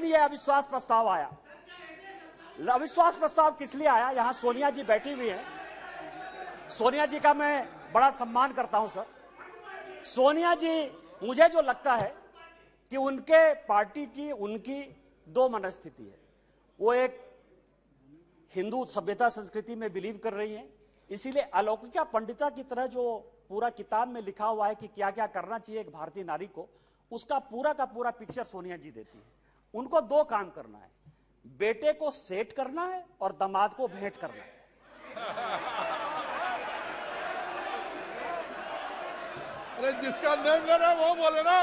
ये अविश्वास प्रस्ताव आया। अविश्वास प्रस्ताव किस लिए आया? यहां सोनिया जी बैठी हुई हैं। सोनिया जी का मैं बड़ा सम्मान करता हूं सर। सोनिया जी, मुझे जो लगता है कि उनके पार्टी की उनकी दो मनस्थिति है। वो एक हिंदू सभ्यता संस्कृति में बिलीव कर रही हैं, इसीलिए अलौकिका पंडिता की तरह जो पूरा किताब में लिखा हुआ है कि क्या क्या करना चाहिए एक भारतीय नारी को, उसका पूरा का पूरा पिक्चर सोनिया जी देती है। उनको दो काम करना है, बेटे को सेट करना है और दामाद को भेंट करना है। अरे जिसका नेम ले रहा है वो बोले ना,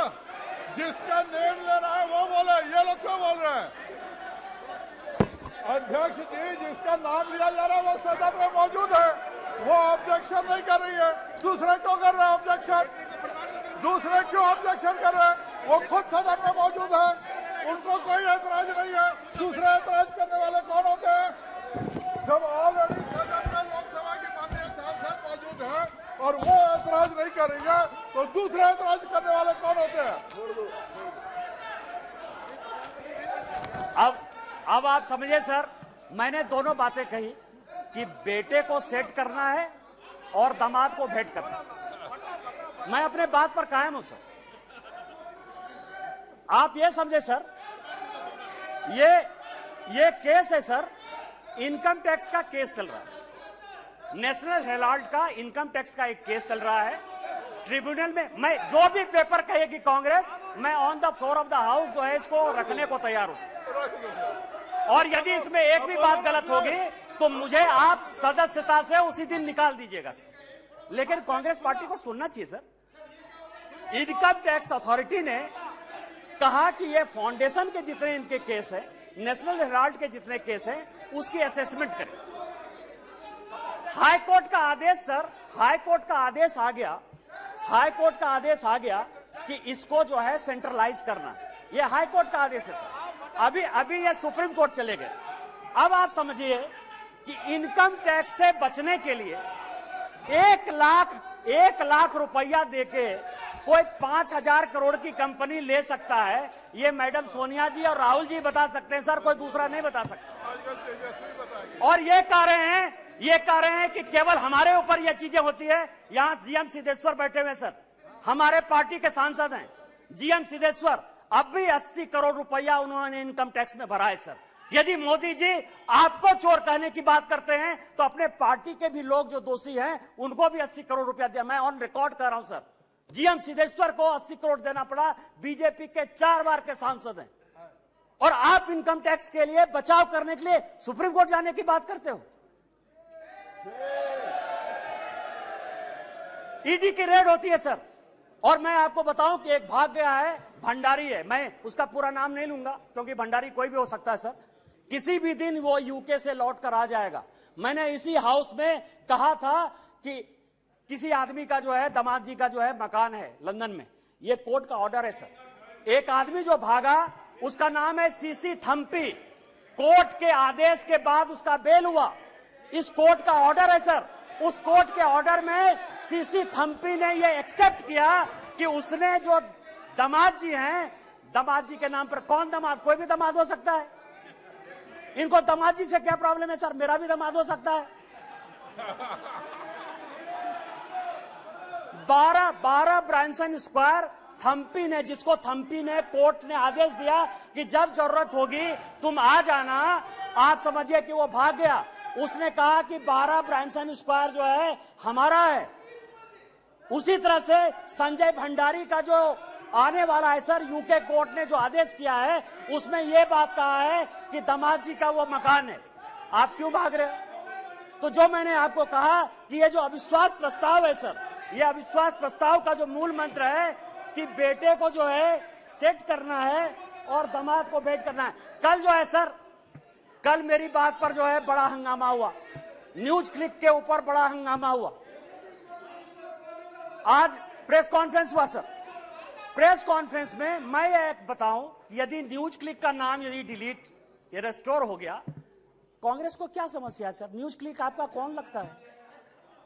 जिसका नेम ले रहा है वो बोले। ये लोग क्यों बोल रहे हैं? अध्यक्ष जी, जिसका नाम लिया जा रहा है वो सदन में मौजूद है, वो ऑब्जेक्शन नहीं कर रही है। दूसरे क्यों कर रहे हैं ऑब्जेक्शन? दूसरे क्यों ऑब्जेक्शन कर रहे हैं? वो खुद सदन में मौजूद है, उनको कोई ऐतराज नहीं है। दूसरे ऐतराज करने वाले कौन होते हैं? जब ऑलरेडी सदन में लोकसभा की माननीय सांसद मौजूद है और वो ऐतराज नहीं कर रही है, तो दूसरे ऐतराज करने वाले कौन होते हैं? अब आप समझिए सर, मैंने दोनों बातें कही कि बेटे को सेट करना है और दामाद को भेंट करना है। मैं अपने बात पर कायम हूं सर। आप ये समझे सर, ये केस है सर, इनकम टैक्स का केस चल रहा है। नेशनल हेराल्ड का इनकम टैक्स का एक केस चल रहा है ट्रिब्यूनल में। मैं जो भी पेपर कहेगी कांग्रेस, मैं on the floor of the house जो है इसको रखने को तैयार हूं। और यदि इसमें एक भी बात गलत होगी तो मुझे आप सदस्यता से उसी दिन निकाल दीजिएगा सर। लेकिन कांग्रेस पार्टी को सुनना चाहिए सर। इनकम टैक्स अथॉरिटी ने कहा कि ये फाउंडेशन के जितने इनके केस है, नेशनल हेराल्ड के जितने केस हैं, उसकी असेसमेंट करें। हाई कोर्ट का आदेश सर, हाई कोर्ट का आदेश आ गया, हाई कोर्ट का आदेश आ गया कि इसको जो है सेंट्रलाइज करना। ये हाई कोर्ट का आदेश है सर। अभी ये सुप्रीम कोर्ट चले गए। अब आप समझिए कि इनकम टैक्स से बचने के लिए 1 लाख रुपया देके कोई 5,000 करोड़ की कंपनी ले सकता है। ये मैडम सोनिया जी और राहुल जी बता सकते हैं सर, कोई दूसरा नहीं बता सकता। और ये कह रहे हैं कि केवल हमारे ऊपर ये चीजें होती है। यहां जीएम सिद्धेश्वर बैठे हुए सर, हमारे पार्टी के सांसद हैं जीएम सिद्धेश्वर। अब भी 80 करोड़ रुपया उन्होंने इनकम टैक्स में भरा है सर। यदि मोदी जी आपको चोर कहने की बात करते हैं तो अपने पार्टी के भी लोग जो दोषी हैं उनको भी 80 करोड़ रुपया दिया। मैं ऑन रिकॉर्ड कर रहा हूं सर, जीएम सिद्धेश्वर को 80 करोड़ देना पड़ा। बीजेपी के 4 बार के सांसद हैं और आप इनकम टैक्स के लिए बचाव करने के लिए सुप्रीम कोर्ट जाने की बात करते हो। ईडी की रेड होती है सर। और मैं आपको बताऊं कि एक भाग गया है, भंडारी है, मैं उसका पूरा नाम नहीं लूंगा क्योंकि भंडारी कोई भी हो सकता है सर। किसी भी दिन वो यूके से लौट कर आ जाएगा। मैंने इसी हाउस में कहा था कि किसी आदमी का जो है, दामाद जी का जो है मकान है लंदन में, ये कोर्ट का ऑर्डर है सर। एक आदमी जो भागा उसका नाम है सीसी थम्पी। कोर्ट के आदेश के बाद उसका बेल हुआ। इस कोर्ट का ऑर्डर है सर। उस कोर्ट के ऑर्डर में सीसी थम्पी ने ये एक्सेप्ट किया कि उसने जो दामाद जी हैं, दामाद जी के नाम पर कौन दामाद, कोई भी दामाद हो सकता है। इनको दामाद जी से क्या प्रॉब्लम है सर? मेरा भी दामाद हो सकता है। 12 ब्रांसन स्क्वायर थम्पी ने, जिसको थम्पी ने, कोर्ट ने आदेश दिया कि जब जरूरत होगी तुम आ जाना। आप समझिए कि वो भाग गया। उसने कहा कि 12 ब्रांसन स्क्वायर जो है हमारा है। उसी तरह से संजय भंडारी का जो आने वाला है सर, यूके कोर्ट ने जो आदेश किया है उसमें यह बात कहा है कि दामाद जी का वो मकान है। आप क्यों भाग रहे हो? तो जो मैंने आपको कहा कि ये जो अविश्वास प्रस्ताव है सर, ये अविश्वास प्रस्ताव का जो मूल मंत्र है कि बेटे को जो है सेट करना है और दामाद को भेंट करना है। कल जो है सर, कल मेरी बात पर जो है बड़ा हंगामा हुआ, न्यूज क्लिक के ऊपर बड़ा हंगामा हुआ। आज प्रेस कॉन्फ्रेंस हुआ सर। प्रेस कॉन्फ्रेंस में मैं एक बताऊं, यदि न्यूज क्लिक का नाम यदि डिलीट या रेस्टोर हो गया, कांग्रेस को क्या समस्या है सर? न्यूज क्लिक आपका कौन लगता है?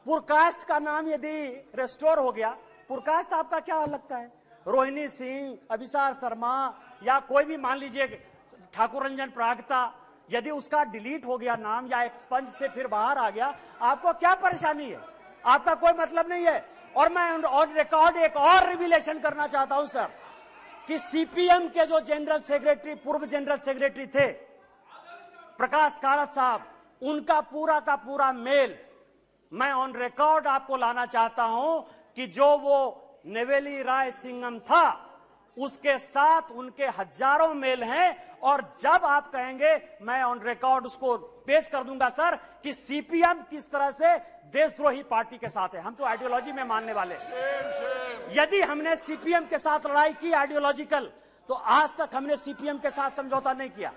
पुरकास्ट का नाम यदि रेस्टोर हो गया, पुरकास्ट आपका क्या लगता है? रोहिणी सिंह, अभिसार शर्मा या कोई भी मान लीजिए ठाकुर रंजन प्रागता, यदि उसका डिलीट हो गया नाम या एक्सपंज से फिर बाहर आ गया, आपको क्या परेशानी है? आपका कोई मतलब नहीं है। और मैं ऑन रिकॉर्ड एक और रिविलेशन करना चाहता हूं सर, कि सीपीएम के जो जनरल सेक्रेटरी, पूर्व जनरल सेक्रेटरी थे प्रकाश कारात साहब, उनका पूरा का पूरा मेल मैं ऑन रिकॉर्ड आपको लाना चाहता हूं कि जो वो नेवेली राय सिंघम था उसके साथ उनके हजारों मेल हैं। और जब आप कहेंगे मैं ऑन रिकॉर्ड उसको पेश कर दूंगा सर कि सीपीएम किस तरह से देशद्रोही पार्टी के साथ है। हम तो आइडियोलॉजी में मानने वाले हैं। यदि हमने सीपीएम के साथ लड़ाई की आइडियोलॉजिकल, तो आज तक हमने सीपीएम के साथ समझौता नहीं किया,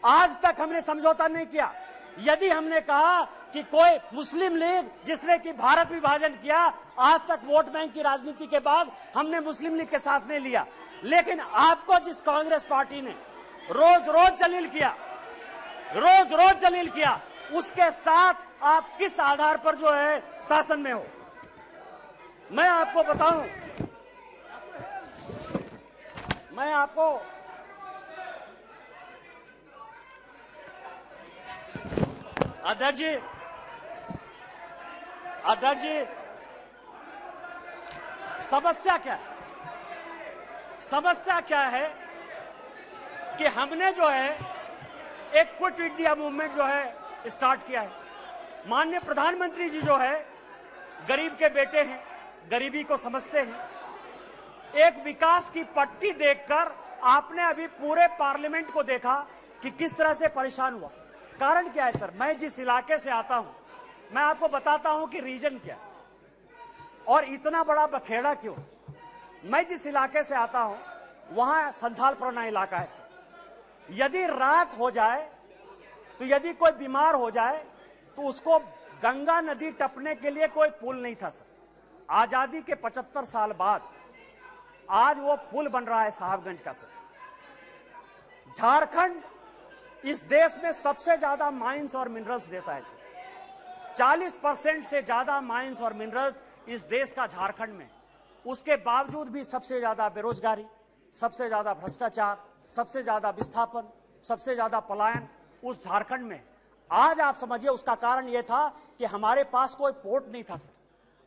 आज तक हमने समझौता नहीं किया। यदि हमने कहा कि कोई मुस्लिम लीग जिसने कि भारत विभाजन किया, आज तक वोट बैंक की राजनीति के बाद हमने मुस्लिम लीग के साथ नहीं लिया। लेकिन आपको जिस कांग्रेस पार्टी ने रोज रोज जलील किया, उसके साथ आप किस आधार पर जो है शासन में हो? मैं आपको बताऊं, मैं आपको अध्यक्ष जी, समस्या क्या है कि हमने जो है एक क्विट इंडिया मूवमेंट जो है स्टार्ट किया है। माननीय प्रधानमंत्री जी जो है गरीब के बेटे हैं, गरीबी को समझते हैं। एक विकास की पट्टी देखकर आपने अभी पूरे पार्लियामेंट को देखा कि किस तरह से परेशान हुआ। कारण क्या है सर? मैं जिस इलाके से आता हूं, मैं आपको बताता हूं कि रीजन क्या है और इतना बड़ा बखेड़ा क्यों। मैं जिस इलाके से आता हूं वहां संथालपरना इलाका है सर। यदि रात हो जाए तो यदि कोई बीमार हो जाए तो उसको गंगा नदी टपने के लिए कोई पुल नहीं था सर। आजादी के 75 साल बाद आज वो पुल बन रहा है साहबगंज का सर। झारखंड इस देश में सबसे ज्यादा माइंस और मिनरल्स देता है सर। 40% से ज्यादा माइंस और मिनरल्स इस देश का झारखंड में। उसके बावजूद भी सबसे ज्यादा बेरोजगारी, सबसे ज्यादा भ्रष्टाचार, सबसे ज्यादा विस्थापन, सबसे ज्यादा पलायन उस झारखंड में। आज आप समझिए उसका कारण यह था कि हमारे पास कोई पोर्ट नहीं था सर।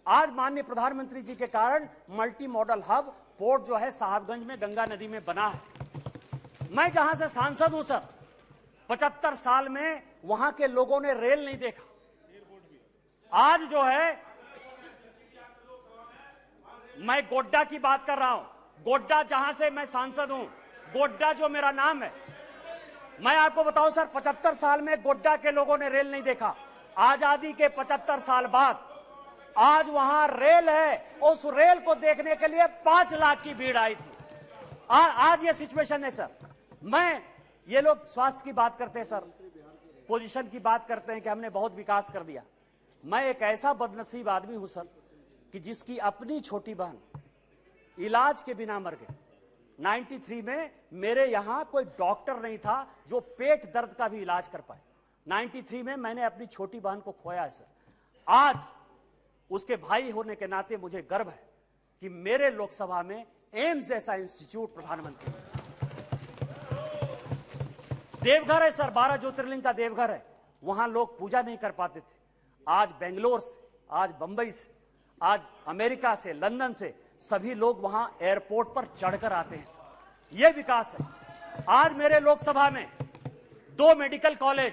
आज माननीय प्रधानमंत्री जी के कारण मल्टी मॉडल हब पोर्ट जो है साहबगंज में गंगा नदी में बना है। मैं जहां से सांसद हूं सर, 75 साल में वहां के लोगों ने रेल नहीं देखा। आज जो है मैं गोड्डा की बात कर रहा हूं, गोड्डा जहां से मैं सांसद हूं, गोड्डा जो मेरा नाम है, मैं आपको बताऊं सर 75 साल में गोड्डा के लोगों ने रेल नहीं देखा। आजादी के 75 साल बाद आज वहां रेल है, उस रेल को देखने के लिए 5 लाख की भीड़ आई थी। आज ये सिचुएशन है सर। ये लोग स्वास्थ्य की बात करते हैं सर, पोजीशन की बात करते हैं कि हमने बहुत विकास कर दिया। मैं एक ऐसा बदनसीब आदमी हूं सर कि जिसकी अपनी छोटी बहन इलाज के बिना मर गई। 93 में मेरे यहां कोई डॉक्टर नहीं था जो पेट दर्द का भी इलाज कर पाए। 93 में मैंने अपनी छोटी बहन को खोया है सर। आज उसके भाई होने के नाते मुझे गर्व है कि मेरे लोकसभा में एम्स जैसा इंस्टीट्यूट प्रधानमंत्री। देवघर है सर, 12 ज्योतिर्लिंग का देवघर है, वहां लोग पूजा नहीं कर पाते थे। आज बेंगलोर से, आज बंबई से, आज अमेरिका से, लंदन से सभी लोग वहां एयरपोर्ट पर चढ़कर आते हैं। यह विकास है। आज मेरे लोकसभा में 2 medical college,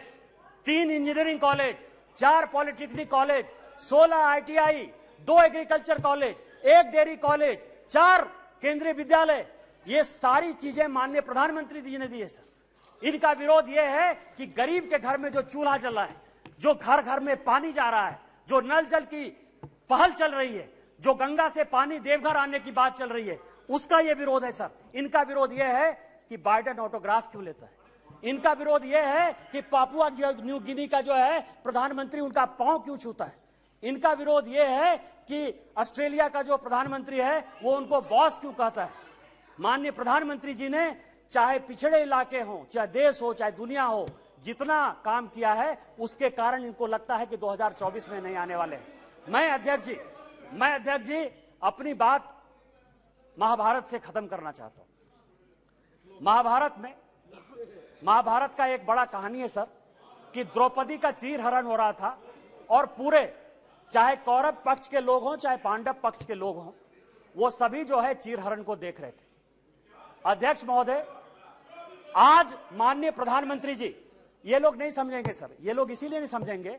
3 engineering college, 4 polytechnic college, 16 ITI, 2 agriculture college, 1 dairy college, 4 केंद्रीय विद्यालय, ये सारी चीजें माननीय प्रधानमंत्री जी ने दी है सर। इनका विरोध यह है कि गरीब के घर में जो चूल्हा जल रहा है, जो घर घर में पानी जा रहा है, जो नल जल की पहल चल रही है, जो गंगा से पानी देवघर आने की बात चल रही है, उसका यह विरोध है सर। इनका विरोध यह है कि बाइडेन ऑटोग्राफ क्यों लेता है। इनका विरोध यह है कि पापुआ न्यू गिनी का जो है प्रधानमंत्री उनका पांव क्यों छूता है। इनका विरोध यह है कि ऑस्ट्रेलिया का जो प्रधानमंत्री है वो उनको बॉस क्यों कहता है। माननीय प्रधानमंत्री जी ने चाहे पिछड़े इलाके हो, चाहे देश हो, चाहे दुनिया हो, जितना काम किया है उसके कारण इनको लगता है कि 2024 में नहीं आने वाले हैं। मैं अध्यक्ष जी अपनी बात महाभारत से खत्म करना चाहता हूं। महाभारत में महाभारत का एक बड़ा कहानी है सर कि द्रौपदी का चीरहरण हो रहा था और पूरे चाहे कौरव पक्ष के लोग हों चाहे पांडव पक्ष के लोग हों वो सभी जो है चीरहरण को देख रहे थे। अध्यक्ष महोदय, आज माननीय प्रधानमंत्री जी, ये लोग नहीं समझेंगे सर, ये लोग इसीलिए नहीं समझेंगे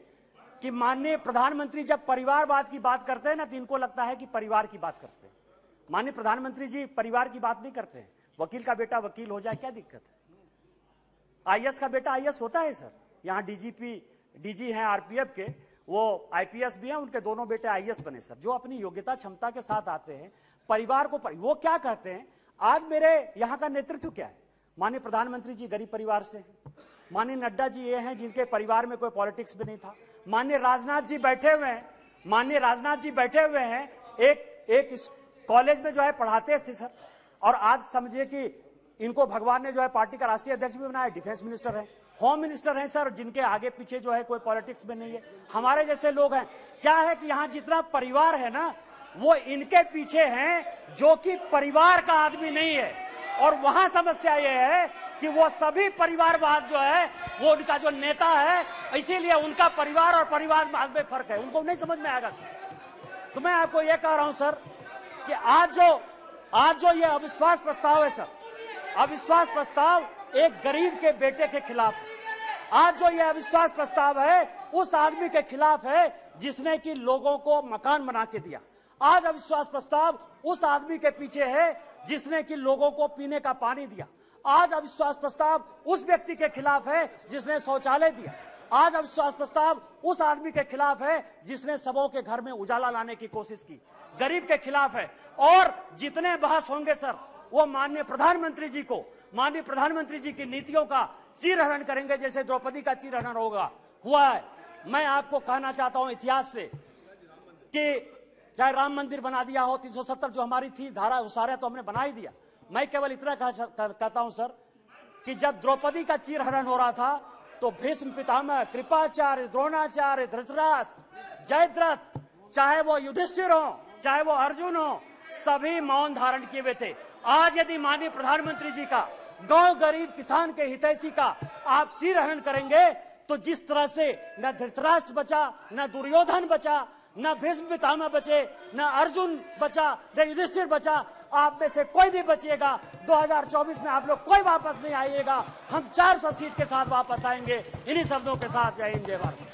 कि माननीय प्रधानमंत्री जब परिवारवाद की बात करते हैं ना तो इनको लगता है कि परिवार की बात करते हैं। माननीय प्रधानमंत्री जी परिवार की बात नहीं करते हैं। वकील का बेटा वकील हो जाए क्या दिक्कत है? आईएएस का बेटा आईएएस होता है सर। यहाँ डीजी हैं आरपीएफ के, वो आईपीएस भी हैं, उनके दोनों बेटे आईएएस बने सर, जो अपनी योग्यता क्षमता के साथ आते हैं। परिवार को वो क्या कहते हैं, आज मेरे यहाँ का नेतृत्व क्या है? माननीय प्रधानमंत्री जी गरीब परिवार से हैं। माननीय नड्डा जी ये हैं जिनके परिवार में कोई पॉलिटिक्स भी नहीं था। माननीय राजनाथ जी बैठे हुए हैं, माननीय राजनाथ जी बैठे हुए हैं, एक कॉलेज में जो है पढ़ाते थे सर, और आज समझिए कि इनको भगवान ने जो है पार्टी का राष्ट्रीय अध्यक्ष भी बनाया, डिफेंस मिनिस्टर है, होम मिनिस्टर है सर, जिनके आगे पीछे जो है कोई पॉलिटिक्स में नहीं है। हमारे जैसे लोग हैं। क्या है कि यहाँ जितना परिवार है ना वो इनके पीछे हैं जो कि परिवार का आदमी नहीं है, और वहां समस्या ये है कि वो सभी परिवारवाद जो है वो उनका जो नेता है, इसीलिए उनका परिवार और परिवारवाद में फर्क है, उनको नहीं समझ में आएगा सर। तो मैं आपको ये कह रहा हूं सर कि आज जो ये अविश्वास प्रस्ताव है सर, अविश्वास प्रस्ताव एक गरीब के बेटे के खिलाफ है। आज जो ये अविश्वास प्रस्ताव है उस आदमी के खिलाफ है जिसने कि लोगों को मकान बना के दिया। आज अविश्वास प्रस्ताव उस आदमी के पीछे है जिसने कि लोगों को पीने का पानी दिया। आज अविश्वास प्रस्ताव उस व्यक्ति के खिलाफ है जिसने शौचालय दिया। आज अविश्वास प्रस्ताव उस आदमी के खिलाफ है जिसने सबों के घर में उजाला लाने की कोशिश की, गरीब के खिलाफ है। और जितने बहस होंगे सर वो माननीय प्रधानमंत्री जी की नीतियों का चीरहरण करेंगे, जैसे द्रौपदी का चीरहरण हुआ है। मैं आपको कहना चाहता हूं इतिहास से कि चाहे राम मंदिर बना दिया हो, 370 जो हमारी थी धारा, वो सारा तो हमने बना ही दिया। मैं केवल इतना कहता हूं सर कि जब द्रौपदी का चीरहरण हो रहा था तो भीष्म पितामह, कृपाचार्य, द्रोणाचार्य, धृतराष्ट्र, जयद्रथ, चाहे वो युधिष्ठिर हो चाहे वो अर्जुन हो, सभी मौन धारण किए हुए थे। आज यदि माननीय प्रधानमंत्री जी का गांव गरीब किसान के हितैषी का आप चीरहरण करेंगे तो जिस तरह से न धृतराष्ट्र बचा, न दुर्योधन बचा, न भीष्म पितामह बचे, न अर्जुन बचा, न युधिष्ठिर बचा, आप में से कोई नहीं बचेगा। 2024 में आप लोग कोई वापस नहीं आइएगा, हम 400 सीट के साथ वापस आएंगे। इन्हीं शब्दों के साथ जय हिंद जय भारत।